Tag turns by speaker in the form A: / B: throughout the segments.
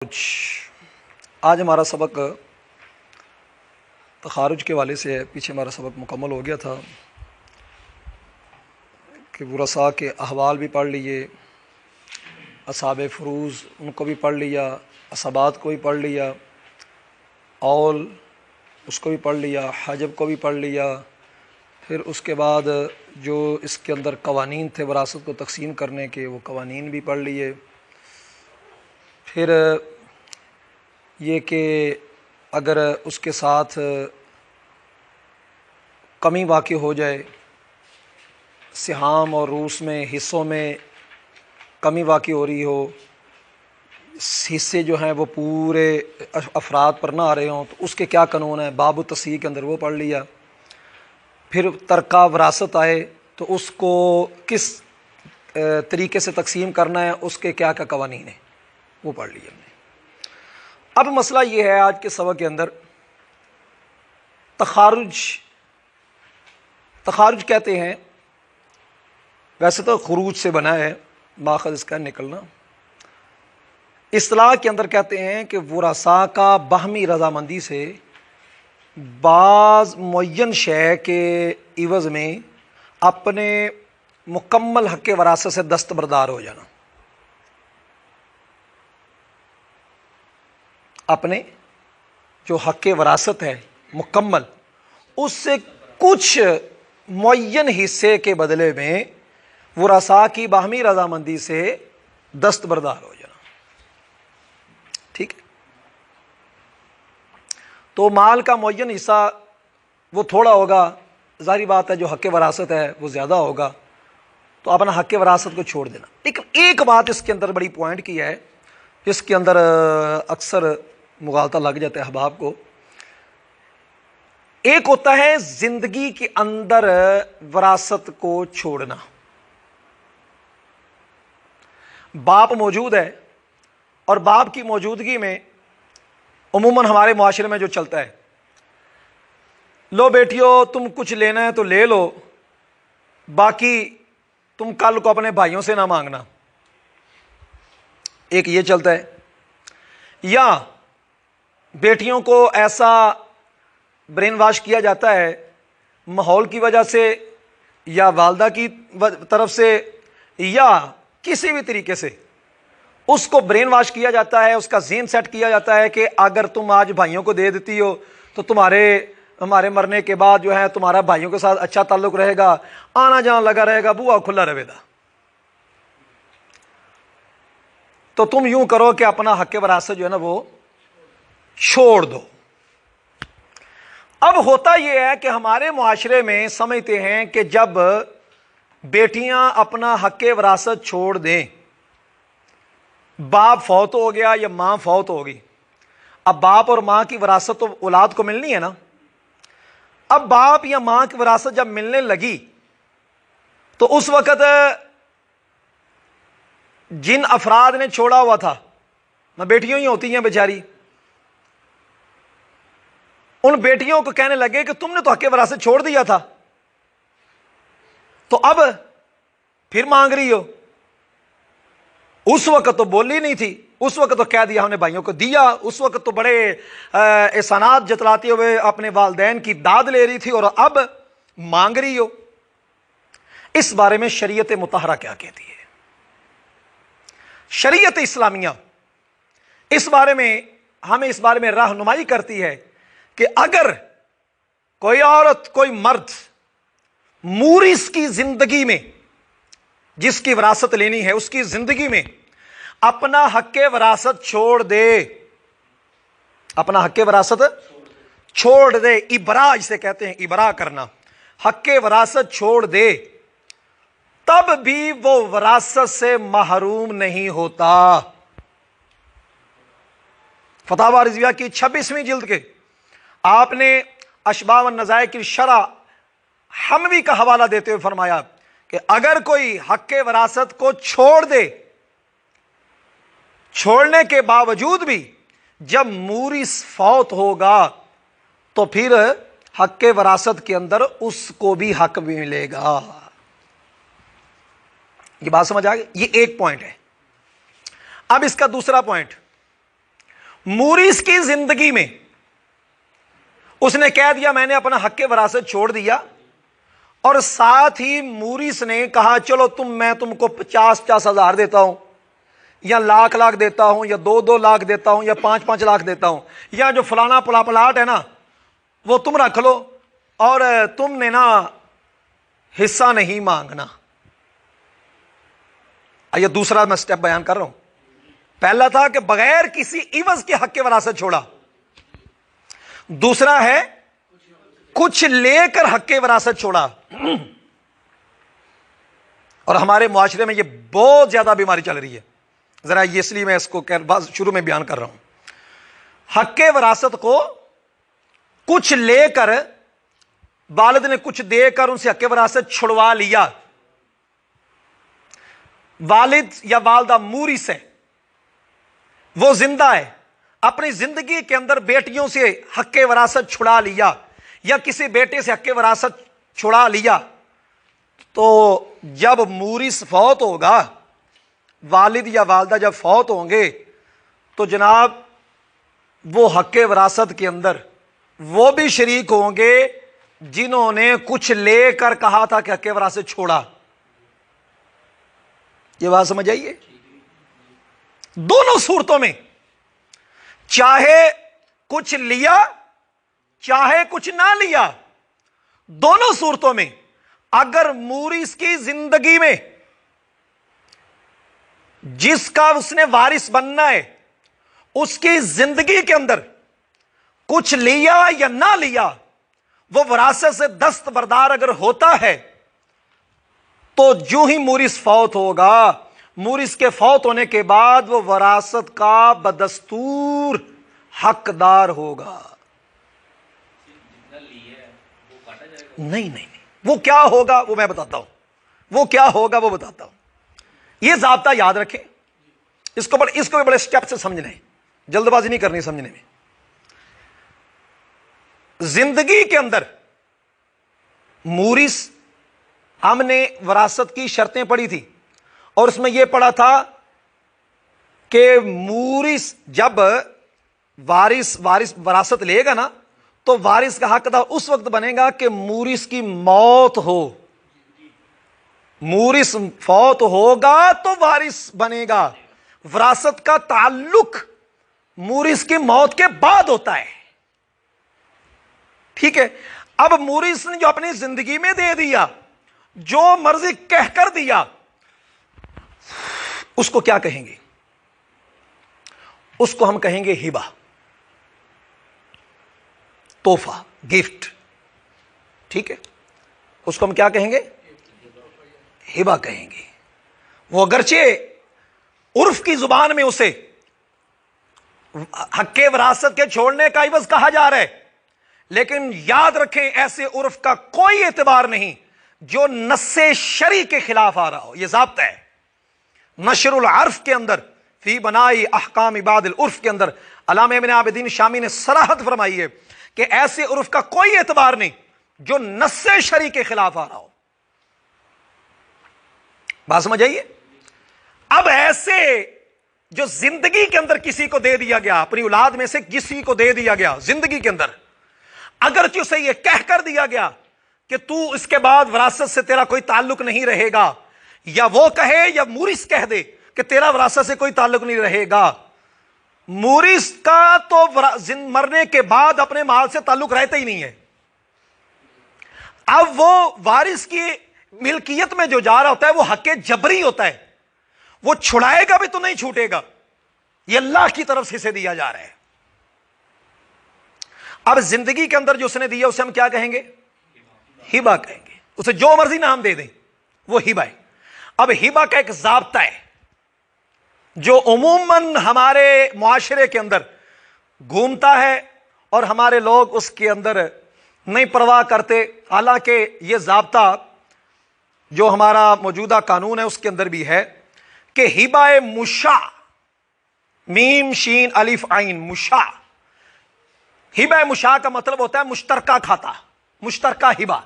A: آج ہمارا سبق تخارج کے والے سے ہے۔ پیچھے ہمارا سبق مکمل ہو گیا تھا کہ ورثاء کے احوال بھی پڑھ لیے، اصحاب فروض ان کو بھی پڑھ لیا، عصبات کو بھی پڑھ لیا، اول اس کو بھی پڑھ لیا، حجب کو بھی پڑھ لیا، پھر اس کے بعد جو اس کے اندر قوانین تھے وراثت کو تقسیم کرنے کے وہ قوانین بھی پڑھ لیے۔ پھر یہ کہ اگر اس کے ساتھ کمی واقع ہو جائے، سہام اور روس میں حصوں میں کمی واقع ہو رہی ہو، حصے جو ہیں وہ پورے افراد پر نہ آ رہے ہوں، تو اس کے کیا قانون ہے، باب التصحیح کے اندر وہ پڑھ لیا۔ پھر ترکہ وراثت آئے تو اس کو کس طریقے سے تقسیم کرنا ہے، اس کے کیا کیا قوانین ہیں وہ پڑھ لیا ہم نے۔ اب مسئلہ یہ ہے آج کے سبق کے اندر تخارج کہتے ہیں، ویسے تو خروج سے بنا ہے، ماخذ اس کا نکلنا، اصطلاح کے اندر کہتے ہیں کہ ورثاء کا باہمی رضامندی سے بعض معین شے کے عوض میں اپنے مکمل حق وراثت سے دستبردار ہو جانا، اپنے جو حق وراثت ہے مکمل اس سے کچھ معین حصے کے بدلے میں ورثاء کی باہمی رضامندی سے دستبردار ہو جانا، ٹھیک ہے۔ تو مال کا معین حصہ وہ تھوڑا ہوگا، ظاہری بات ہے جو حق وراثت ہے وہ زیادہ ہوگا، تو اپنا حق وراثت کو چھوڑ دینا۔ لیکن ایک بات اس کے اندر بڑی پوائنٹ کی ہے، جس کے اندر اکثر مغالطہ لگ جاتا ہے احباب کو۔ ایک ہوتا ہے زندگی کے اندر وراثت کو چھوڑنا، باپ موجود ہے اور باپ کی موجودگی میں عموماً ہمارے معاشرے میں جو چلتا ہے، لو بیٹیو تم کچھ لینا ہے تو لے لو، باقی تم کل کو اپنے بھائیوں سے نہ مانگنا، ایک یہ چلتا ہے۔ یا بیٹیوں کو ایسا برین واش کیا جاتا ہے ماحول کی وجہ سے یا والدہ کی طرف سے یا کسی بھی طریقے سے اس کو برین واش کیا جاتا ہے، اس کا ذہن سیٹ کیا جاتا ہے کہ اگر تم آج بھائیوں کو دے دیتی ہو تو ہمارے مرنے کے بعد جو ہے تمہارا بھائیوں کے ساتھ اچھا تعلق رہے گا، آنا جانا لگا رہے گا، بوا کھلا رہے گا، تو تم یوں کرو کہ اپنا حق وراثت جو ہے نا وہ چھوڑ دو۔ اب ہوتا یہ ہے کہ ہمارے معاشرے میں سمجھتے ہیں کہ جب بیٹیاں اپنا حق وراثت چھوڑ دیں، باپ فوت ہو گیا یا ماں فوت ہو گئی، اب باپ اور ماں کی وراثت تو اولاد کو ملنی ہے نا، اب باپ یا ماں کی وراثت جب ملنے لگی تو اس وقت جن افراد نے چھوڑا ہوا تھا، نہ بیٹیوں ہی ہوتی ہیں بیچاری، ان بیٹیوں کو کہنے لگے کہ تم نے تو حق وراثت چھوڑ دیا تھا، تو اب پھر مانگ رہی ہو۔ اس وقت تو بولی نہیں تھی، اس وقت تو کہہ دیا ہم نے بھائیوں کو دیا، اس وقت تو بڑے احسانات جتلاتے ہوئے اپنے والدین کی داد لے رہی تھی، اور اب مانگ رہی ہو۔ اس بارے میں شریعت مطہرہ کیا کہتی ہے؟ شریعت اسلامیہ اس بارے میں ہمیں اس بارے میں رہنمائی کرتی ہے کہ اگر کوئی عورت، کوئی مرد مورث کی زندگی میں جس کی وراثت لینی ہے اس کی زندگی میں اپنا حق وراثت چھوڑ دے، اپنا حق وراثت چھوڑ دے، ابراء اسے کہتے ہیں، ابراء کرنا، حق وراثت چھوڑ دے، تب بھی وہ وراثت سے محروم نہیں ہوتا۔ فتاوی رضویہ کی 26ویں جلد کے آپ نے اشباہ والنظائر کی شرح حموی کا حوالہ دیتے ہوئے فرمایا کہ اگر کوئی حق وراثت کو چھوڑ دے، چھوڑنے کے باوجود بھی جب مورث فوت ہوگا تو پھر حق وراثت کے اندر اس کو بھی حق بھی ملے گا۔ یہ بات سمجھ آ گئی؟ یہ ایک پوائنٹ ہے۔ اب اس کا دوسرا پوائنٹ، موریث کی زندگی میں اس نے کہہ دیا میں نے اپنا حق وراثت چھوڑ دیا، اور ساتھ ہی موریث نے کہا چلو میں تم کو 50 ہزار دیتا ہوں، یا لاکھ دیتا ہوں، یا 2 لاکھ دیتا ہوں، یا 5 لاکھ دیتا ہوں، یا جو فلانا پلاٹ ہے نا وہ تم رکھ لو، اور تم نے نا حصہ نہیں مانگنا۔ یہ دوسرا میں سٹیپ بیان کر رہا ہوں۔ پہلا تھا کہ بغیر کسی عوض کے حق وراثت چھوڑا، دوسرا ہے کچھ لے کر حق وراثت چھوڑا۔ اور ہمارے معاشرے میں یہ بہت زیادہ بیماری چل رہی ہے، ذرا یہ اس لیے میں اس کو شروع میں بیان کر رہا ہوں۔ حق وراثت کو کچھ لے کر، والد نے کچھ دے کر ان سے حق وراثت چھڑوا لیا۔ والد یا والدہ موریث ہے، وہ زندہ ہے، اپنی زندگی کے اندر بیٹیوں سے حق وراثت چھڑا لیا، یا کسی بیٹے سے حق وراثت چھڑا لیا، تو جب موریث فوت ہوگا، والد یا والدہ جب فوت ہوں گے، تو جناب وہ حق وراثت کے اندر وہ بھی شریک ہوں گے جنہوں نے کچھ لے کر کہا تھا کہ حق وراثت چھوڑا۔ یہ بات سمجھ آئیے؟ دونوں صورتوں میں، چاہے کچھ لیا چاہے کچھ نہ لیا، دونوں صورتوں میں اگر موریث کی زندگی میں جس کا اس نے وارث بننا ہے، اس کی زندگی کے اندر کچھ لیا یا نہ لیا، وہ وراثت سے دستبردار اگر ہوتا ہے، تو جو ہی موریث فوت ہوگا، موریث کے فوت ہونے کے بعد وہ وراثت کا بدستور حقدار ہوگا۔ نہیں، وہ کیا ہوگا وہ میں بتاتا ہوں، وہ کیا ہوگا وہ بتاتا ہوں۔ یہ ضابطہ یاد رکھیں، اس کو بھی بڑے سٹیپ سے سمجھنا ہے، جلد بازی نہیں کرنی سمجھنے میں۔ زندگی کے اندر موریث، ہم نے وراثت کی شرطیں پڑھی تھی، اور اس میں یہ پڑھا تھا کہ موریث جب وارث وراثت لے گا نا، تو وارث کا حقدار اس وقت بنے گا کہ موریث کی موت ہو۔ موریث فوت ہوگا تو وارث بنے گا۔ وراثت کا تعلق موریث کی موت کے بعد ہوتا ہے، ٹھیک ہے؟ اب موریث نے جو اپنی زندگی میں دے دیا، جو مرضی کہہ کر دیا، اس کو کیا کہیں گے؟ اس کو ہم کہیں گے ہبہ، تحفہ، گفٹ، ٹھیک ہے؟ اس کو ہم کیا کہیں گے؟ ہبہ کہیں گے۔ وہ اگرچہ عرف کی زبان میں اسے حق وراثت کے چھوڑنے کا عوض کہا جا رہا ہے، لیکن یاد رکھیں ایسے عرف کا کوئی اعتبار نہیں جو نص شرعی کے خلاف آ رہا ہو۔ یہ ضابطہ ہے نشر العرف کے اندر، فی بنائی احکام عباد العرف کے اندر علامہ ابن عابدین شامی نے صراحت فرمائی ہے کہ ایسے عرف کا کوئی اعتبار نہیں جو نص شرعی کے خلاف آ رہا ہو۔ بات سمجھ آئیے؟ اب ایسے جو زندگی کے اندر کسی کو دے دیا گیا، اپنی اولاد میں سے کسی کو دے دیا گیا زندگی کے اندر، اگرچہ اسے یہ کہہ کر دیا گیا کہ تو اس کے بعد وراثت سے تیرا کوئی تعلق نہیں رہے گا، یا وہ کہے یا موریث کہہ دے کہ تیرا وراثت سے کوئی تعلق نہیں رہے گا، موریث کا تو مرنے کے بعد اپنے مال سے تعلق رہتا ہی نہیں ہے۔ اب وہ وارث کی ملکیت میں جو جا رہا ہوتا ہے وہ حق جبری ہوتا ہے، وہ چھڑائے گا بھی تو نہیں چھوٹے گا، یہ اللہ کی طرف سے اسے دیا جا رہا ہے۔ اب زندگی کے اندر جو اس نے دیا اسے ہم کیا کہیں گے؟ ہبہ کہیں گے۔ اسے جو مرضی نام دے دیں وہ ہبہ ہے۔ اب ہبہ کا ایک ضابطہ ہے جو عموماً ہمارے معاشرے کے اندر گھومتا ہے، اور ہمارے لوگ اس کے اندر نہیں پرواہ کرتے، حالانکہ یہ ضابطہ جو ہمارا موجودہ قانون ہے اس کے اندر بھی ہے کہ ہبہ مشاع، میم شین الف عین مشاع، ہبہ مشاع کا مطلب ہوتا ہے مشترکہ کھاتا، مشترکہ ہبہ،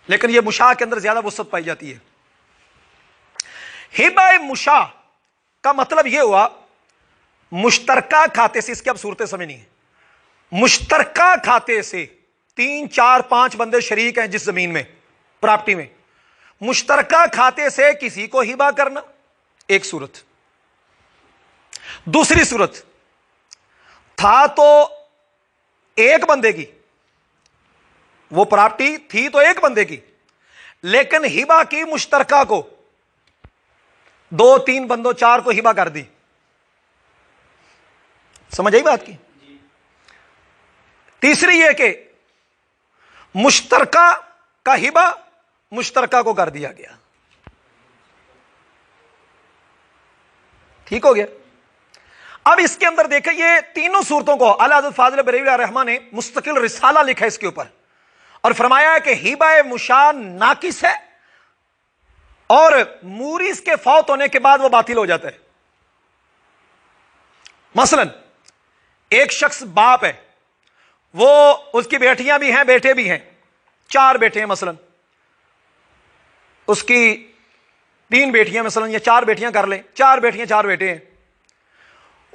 A: لیکن یہ مشاع کے اندر زیادہ وسعت پائی جاتی ہے۔ ہبہ مشاع کا مطلب یہ ہوا مشترکہ کھاتے سے، اس کی اب صورتیں سمجھنی ہے، مشترکہ کھاتے سے 3 4 5 بندے شریک ہیں جس زمین میں، پراپرٹی میں، مشترکہ کھاتے سے کسی کو ہبہ کرنا، ایک صورت۔ دوسری صورت، تھا تو ایک بندے کی، وہ پراپرٹی تھی تو ایک بندے کی، لیکن ہبہ کی مشترکہ کو، 2 3 بندوں 4 کو ہبہ کر دی۔ سمجھ آئی بات کی؟ تیسری یہ کہ مشترکہ کا ہبہ مشترکہ کو کر دیا گیا، ٹھیک ہو گیا۔ اب اس کے اندر دیکھیں، یہ تینوں صورتوں کو اعلی حضرت فاضل بریلوی رحمہ نے مستقل رسالہ لکھا ہے اس کے اوپر، اور فرمایا ہے کہ ہبہ مشاع ناقص ہے اور مورث کے فوت ہونے کے بعد وہ باطل ہو جاتا ہے۔ مثلا ایک شخص باپ ہے، وہ اس کی بیٹیاں بھی ہیں بیٹے بھی ہیں، 4 بیٹے ہیں، مثلا اس کی 3 بیٹیاں مثلا، یا 4 بیٹیاں کر لیں، 4 بیٹیاں 4 بیٹے ہیں،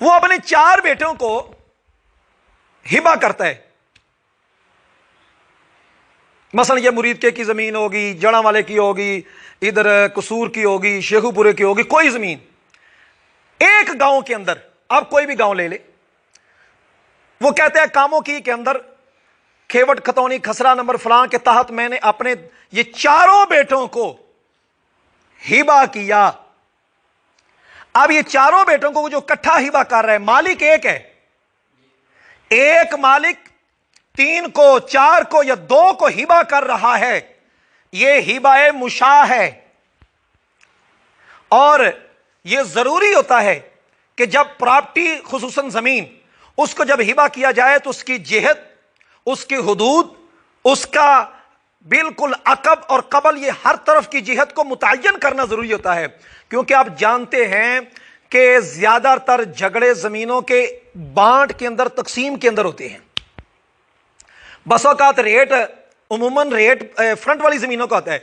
A: وہ اپنے 4 بیٹوں کو ہبہ کرتا ہے۔ مثلا یہ مرید کے کی زمین ہوگی، جڑا والے کی ہوگی، ادھر قصور کی ہوگی، شیخو پورے کی ہوگی، کوئی زمین ایک گاؤں کے اندر، آپ کوئی بھی گاؤں لے لے، وہ کہتے ہیں کاموں کی کے اندر کھیوٹ کھتونی کھسرا نمبر فلاں کے تحت میں نے اپنے یہ 4 بیٹوں کو ہبہ کیا۔ اب یہ 4 بیٹوں کو جو کٹھا ہبہ کر رہا ہے، مالک ایک ہے، ایک مالک 3 کو 4 کو یا 2 کو ہبہ کر رہا ہے، یہ ہبہ مشاع ہے۔ اور یہ ضروری ہوتا ہے کہ جب پراپرٹی خصوصاً زمین، اس کو جب ہبہ کیا جائے تو اس کی جہت، اس کی حدود، اس کا بالکل عقب اور قبل، یہ ہر طرف کی جہت کو متعین کرنا ضروری ہوتا ہے، کیونکہ آپ جانتے ہیں کہ زیادہ تر جھگڑے زمینوں کے بانٹ کے اندر، تقسیم کے اندر ہوتے ہیں۔ بس اوقات ریٹ عموماً ریٹ فرنٹ والی زمینوں کا ہوتا ہے،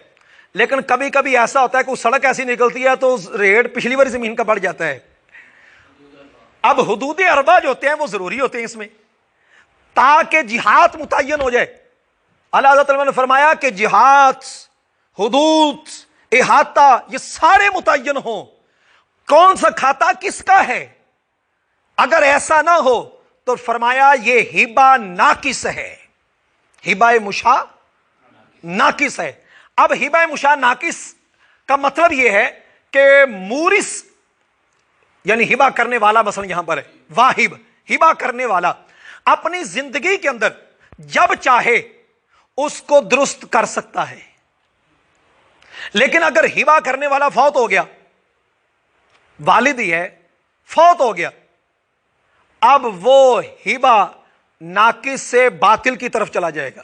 A: لیکن کبھی کبھی ایسا ہوتا ہے کہ سڑک ایسی نکلتی ہے تو ریٹ پچھلی والی زمین کا بڑھ جاتا ہے۔ اب حدود اربع جو ہوتے ہیں وہ ضروری ہوتے ہیں اس میں، تاکہ جہات متعین ہو جائے۔ اللہ تعالیٰ نے فرمایا کہ جہات، حدود، احاطہ، یہ سارے متعین ہوں، کون سا کھاتا کس کا ہے۔ اگر ایسا نہ ہو تو فرمایا یہ ہبہ ناقص ہے، ہبہ مشاع ناقص ہے۔ اب ہبہ مشاع ناقص کا مطلب یہ ہے کہ مورث یعنی ہبہ کرنے والا، مثلا یہاں پر ہے واہب، ہبہ کرنے والا اپنی زندگی کے اندر جب چاہے اس کو درست کر سکتا ہے، لیکن اگر ہبہ کرنے والا فوت ہو گیا، والد ہی ہے، فوت ہو گیا، اب وہ ہبہ ناقص سے باطل کی طرف چلا جائے گا،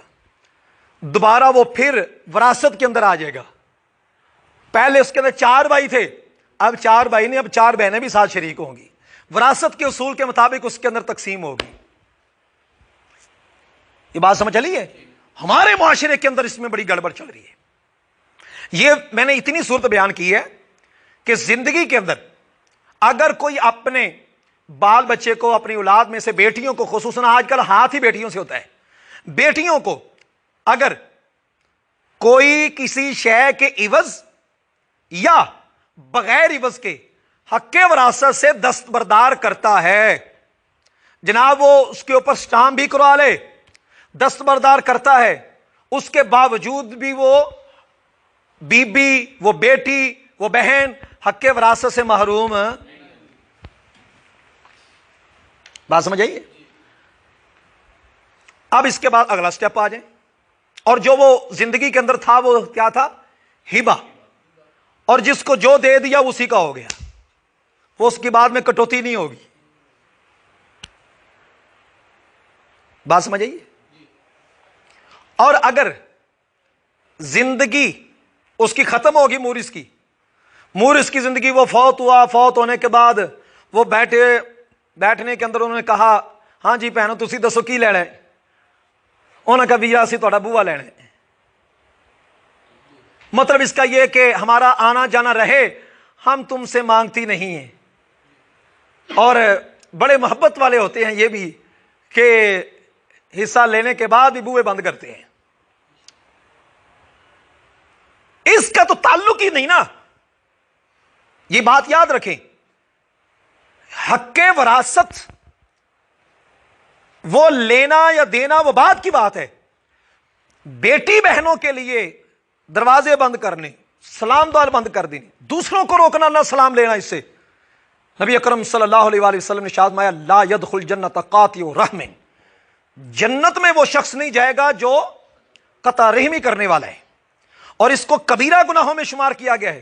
A: دوبارہ وہ پھر وراثت کے اندر آ جائے گا۔ پہلے اس کے اندر 4 بھائی تھے، اب 4 بھائی نہیں، اب 4 بہنیں بھی ساتھ شریک ہوں گی، وراثت کے اصول کے مطابق اس کے اندر تقسیم ہوگی۔ یہ بات سمجھ چلی ہے؟ ہمارے معاشرے کے اندر اس میں بڑی گڑبڑ چل رہی ہے۔ یہ میں نے اتنی صورت بیان کی ہے کہ زندگی کے اندر اگر کوئی اپنے بال بچے کو، اپنی اولاد میں سے بیٹیوں کو، خصوصاً آج کل ہاتھ ہی بیٹیوں سے ہوتا ہے، بیٹیوں کو اگر کوئی کسی شے کے عوض یا بغیر عوض کے حق وراثت سے دستبردار کرتا ہے، جناب وہ اس کے اوپر سٹامپ بھی کروا لے، دستبردار کرتا ہے، اس کے باوجود بھی وہ بی بی، وہ بیٹی، وہ بہن حق وراثت سے محروم۔ بات سمجھ آئیے؟ اب اس کے بعد اگلا سٹیپ آ جائیں، اور جو وہ زندگی کے اندر تھا وہ کیا تھا؟ ہبہ، اور جس کو جو دے دیا اسی کا ہو گیا، وہ اس کی بعد میں کٹوتی نہیں ہوگی۔ بات سمجھ آئیے؟ اور اگر زندگی اس کی ختم ہوگی، مورث کی زندگی، وہ فوت ہوا، فوت ہونے کے بعد وہ بیٹھنے کے اندر انہوں نے کہا ہاں جی بہنوں تسی دسو کی لینا ہے، انہوں نے کہا ویرا اسی تہاڈا بوا لینا ہے۔ مطلب اس کا یہ کہ ہمارا آنا جانا رہے، ہم تم سے مانگتی نہیں ہیں، اور بڑے محبت والے ہوتے ہیں یہ بھی کہ حصہ لینے کے بعد بھی بوئے بند کرتے ہیں. اس کا تو تعلق ہی نہیں نا. یہ بات یاد رکھیں, حق وراثت وہ لینا یا دینا وہ بات کی بات ہے. بیٹی بہنوں کے لیے دروازے بند کرنے, سلام دعا بند کر دینی, دوسروں کو روکنا نہ سلام لینا, اس سے نبی اکرم صلی اللہ علیہ وآلہ وسلم نے ارشاد فرمایا لا يدخل جنت قاطع رحم, جنت میں وہ شخص نہیں جائے گا جو قطع رحمی کرنے والا ہے. اور اس کو کبیرہ گناہوں میں شمار کیا گیا ہے.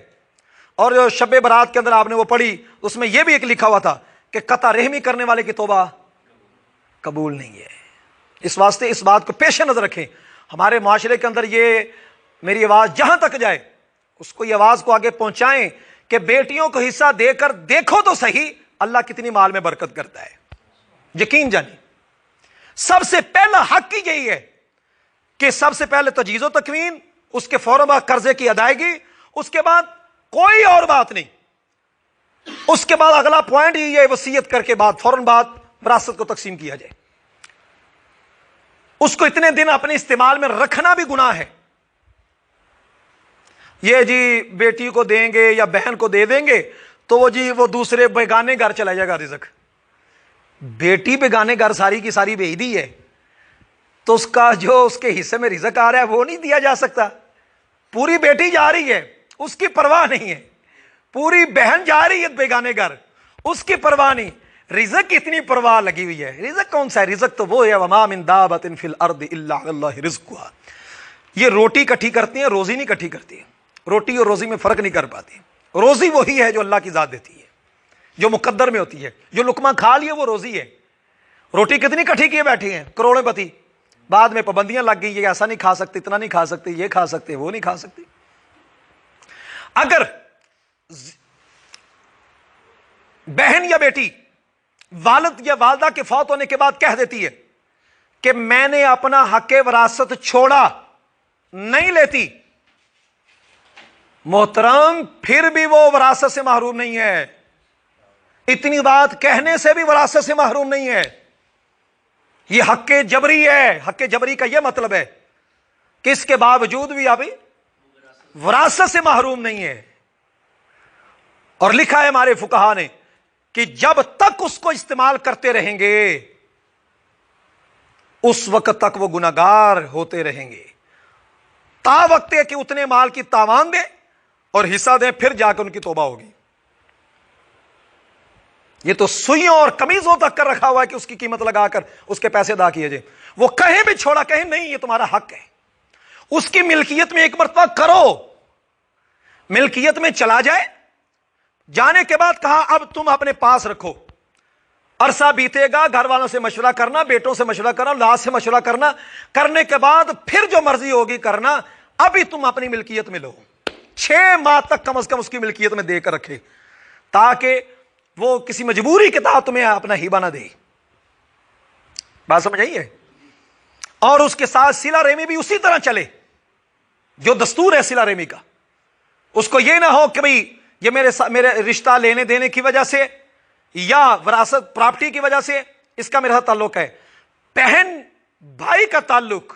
A: اور شب برات کے اندر آپ نے وہ پڑھی, اس میں یہ بھی ایک لکھا ہوا تھا کہ قطع رحمی کرنے والے کی توبہ قبول نہیں ہے. اس واسطے اس بات کو پیش نظر رکھیں. ہمارے معاشرے کے اندر یہ میری آواز جہاں تک جائے اس کو یہ آواز کو آگے پہنچائیں کہ بیٹیوں کو حصہ دے کر دیکھو تو صحیح اللہ کتنی مال میں برکت کرتا ہے. یقین جانیں سب سے پہلا حق ہی یہی ہے کہ سب سے پہلے تجہیز و تکوین, اس کے فوراً بعد قرضے کی ادائیگی, اس کے بعد کوئی اور بات نہیں. اس کے بعد اگلا پوائنٹ ہی یہ وصیت کر کے بعد فوراً بعد وراثت کو تقسیم کیا جائے. اس کو اتنے دن اپنے استعمال میں رکھنا بھی گناہ ہے. یہ جی بیٹی کو دیں گے یا بہن کو دے دیں گے تو وہ دوسرے بیگانے گھر چلا جائے گا رزق. بیٹی بیگانے گھر ساری کی ساری بھیج دی ہے تو اس کا جو اس کے حصے میں رزق آ رہا ہے وہ نہیں دیا جا سکتا. پوری بیٹی جا رہی ہے اس کی پرواہ نہیں ہے, پوری بہن جا رہی ہے بیگانے گھر اس کی پرواہ نہیں. رزق اتنی پرواہ لگی ہوئی ہے. رزق کون سا ہے؟ رزق تو وہ ہے وما من دابۃ فی الارض الا علی اللہ رزقها. یہ روٹی اکٹھی کرتی ہیں, روزی نہیں اکٹھی کرتی. روٹی اور روزی میں فرق نہیں کر پاتی. روزی وہی ہے جو اللہ کی ذات دیتی ہے, جو مقدر میں ہوتی ہے. جو لقمہ کھا لیے وہ روزی ہے. روٹی کتنی اکٹھی کیے بیٹھے ہیں کروڑوں پتی, بعد میں پابندیاں لگ گئی, یہ ایسا نہیں کھا سکتے, اتنا نہیں کھا سکتے, یہ کھا سکتے, وہ نہیں کھا سکتے. اگر بہن یا بیٹی والد یا والدہ کے فوت ہونے کے بعد کہہ دیتی ہے کہ میں نے اپنا حق وراثت چھوڑا, نہیں لیتی, محترم پھر بھی وہ وراثت سے محروم نہیں ہے. اتنی بات کہنے سے بھی وراثت سے محروم نہیں ہے. یہ حق جبری ہے. حق جبری کا یہ مطلب ہے کہ اس کے باوجود بھی ابھی وراثت سے محروم نہیں ہے. اور لکھا ہے ہمارے فقہا نے کہ جب تک اس کو استعمال کرتے رہیں گے اس وقت تک وہ گناہگار ہوتے رہیں گے, تا وقت ہے کہ اتنے مال کی تاوان دیں اور حصہ دیں, پھر جا کر ان کی توبہ ہوگی. یہ تو سوئیوں اور قمیضوں تک کر رکھا ہوا ہے کہ اس کی قیمت لگا کر اس کے پیسے ادا کیے جائیں. وہ کہیں بھی چھوڑا, کہیں نہیں, یہ تمہارا حق ہے. اس کی ملکیت میں ایک مرتبہ کرو, ملکیت میں چلا جائے, جانے کے بعد کہا اب تم اپنے پاس رکھو. عرصہ بیتے گا, گھر والوں سے مشورہ کرنا, بیٹوں سے مشورہ کرنا, اولاد سے مشورہ کرنا, کرنے کے بعد پھر جو مرضی ہوگی کرنا. ابھی تم اپنی ملکیت میں لو, 6 ماہ تک کم از کم اس کی ملکیت میں دے کر رکھے تاکہ وہ کسی مجبوری کے تحت تمہیں اپنا ہیبہ نہ دے. بات سمجھ آئی ہے؟ اور اس کے ساتھ صلہ رحمی بھی اسی طرح چلے جو دستور ہے صلہ رحمی کا. اس کو یہ نہ ہو کہ بھئی یہ میرے رشتہ لینے دینے کی وجہ سے یا وراثت پراپرٹی کی وجہ سے اس کا میرا تعلق ہے. بہن بھائی کا تعلق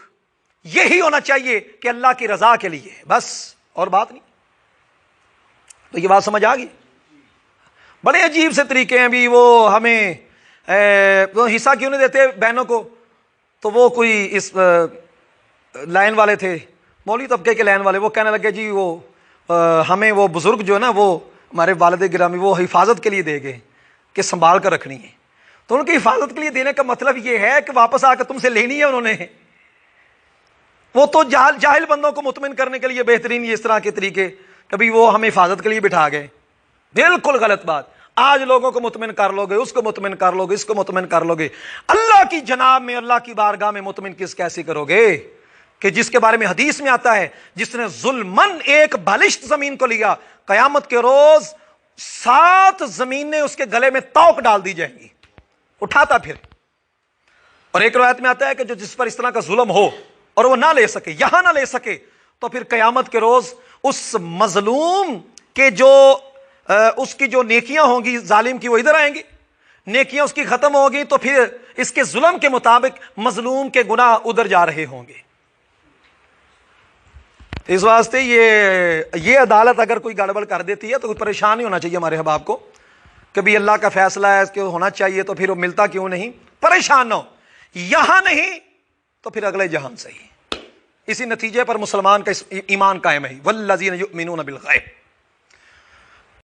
A: یہی ہونا چاہیے کہ اللہ کی رضا کے لیے, بس اور بات نہیں. تو یہ بات سمجھ آ گئی؟ بڑے عجیب سے طریقے ہیں بھی. وہ ہمیں وہ حصہ کیوں نہیں دیتے بہنوں کو؟ تو وہ کوئی اس لائن والے تھے, مولوی طبقے کے لائن والے, وہ کہنے لگے جی وہ ہمیں وہ بزرگ جو ہے نا وہ ہمارے والد گرامی وہ حفاظت کے لیے دے گئے کہ سنبھال کر رکھنی ہے. تو ان کی حفاظت کے لیے دینے کا مطلب یہ ہے کہ واپس آ کر تم سے لینی ہے انہوں نے. وہ تو جاہل بندوں کو مطمئن کرنے کے لیے بہترین یہ اس طرح کے طریقے, کبھی وہ ہمیں حفاظت کے لیے بٹھا گئے. بالکل غلط بات. آج لوگوں کو مطمئن کر لو گے, اس کو مطمئن کر لو گے, اس کو مطمئن کر لو گے. اللہ کی جناب میں, اللہ کی بارگاہ میں مطمئن کیسے کرو گے کہ جس کے بارے میں حدیث میں آتا ہے جس نے ظلمن ایک بالشت زمین کو لیا, قیامت کے روز 7 زمینیں اس کے گلے میں توق ڈال دی جائیں گی, اٹھاتا پھر. اور ایک روایت میں آتا ہے کہ جو جس پر اس طرح کا ظلم ہو اور وہ نہ لے سکے, یہاں نہ لے سکے, تو پھر قیامت کے روز اس مظلوم کے جو اس کی جو نیکیاں ہوں گی ظالم کی وہ ادھر آئیں گی, نیکیاں اس کی ختم ہوگی تو پھر اس کے ظلم کے مطابق مظلوم کے گناہ ادھر جا رہے ہوں گے. اس واسطے یہ عدالت اگر کوئی گڑبڑ کر دیتی ہے تو کوئی پریشان نہیں ہونا چاہیے ہمارے احباب کو. کبھی اللہ کا فیصلہ ہے کہ ہونا چاہیے تو پھر وہ ملتا کیوں نہیں. پریشان ہو، یہاں نہیں تو پھر اگلے جہان صحیح. اسی نتیجے پر مسلمان کا ایمان قائم ہے، والذین یؤمنون بالغیب.